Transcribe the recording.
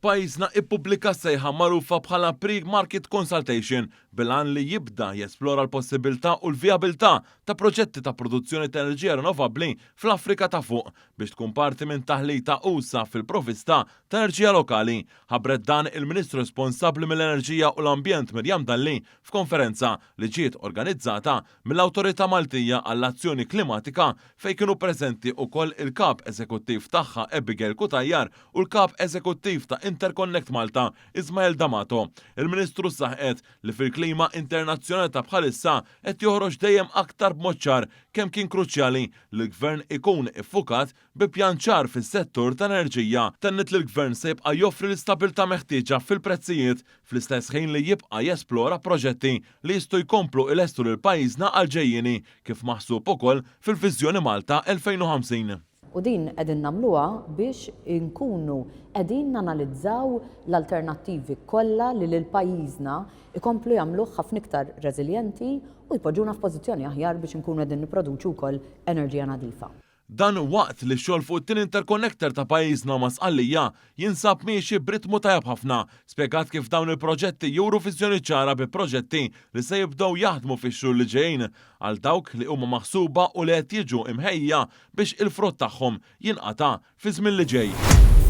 Pajjiżna ippubblika sejħa magħrufa bħala Pre-Market Consultation bil-għan li jibda jesplora l-possibilità u l-vijabilità ta' proġetti ta' produzzjoni ta' enerġija rinnovabbli fl-Afrika ta' fuq biex tkun parti minn taħlita usa fil-provista ta' enerġija lokali. Ħabret dan il-Ministru responsabbli mill-Enerġija u l-Ambjent Mirjam Dalli f'konferenza li ġiet organizzata mill-Awtorità Maltija għall-Azzjoni Klimatika fejn kienu preżenti wkoll il-Kap Eżekuttiv tagħha Abigail Kutajjar u l-Kap Eżekuttiv ta' Interconnect Malta Ismael D'Amato. Il-Ministru saħqet li fil-klima internazzjonali ta' bħalissa qed joħroġ dejjem aktar b'mod ċar kemm kien kruċjali li l-Gvern ikun iffukat bi pjan ċar fis-settur ta' enerġija. Tennet li l-Gvern se jibqa' joffri l-istabilità meħtieġa fil-prezzijiet fl-istess ħin li jibqa' jesplora proġetti li jistgħu jkomplu ilestu lil pajjiżna għal ġejjieni kif maħsub ukoll fil-Viżjoni Malta 2050. U din qegħdin nagħmluha biex inkunu qegħdin nanalizzaw l-alternattivi kollha li lil pajjiżna ikomplu jagħmluh ħafna iktar reżiljenti u jpoġġuna f'pożizzjoni aħjar biex inkunu qegħdin nipproduċu wkoll enerġija nadifa. Dan waqt li x-xogħol fuq it-tin interconnector ta' pajjiżna ma' Sqallija jinsab miexi b'ritmu tajjeb ħafna, spjegat kif dawn il-proġetti juru viżjoni ċara bi proġetti li se jibdew jaħdmu fix-xhur li ġejjin għal dawk li huma maħsuba u li qed jiġu imħejja biex il-frott tagħhom jinqata' fi żmien li ġej.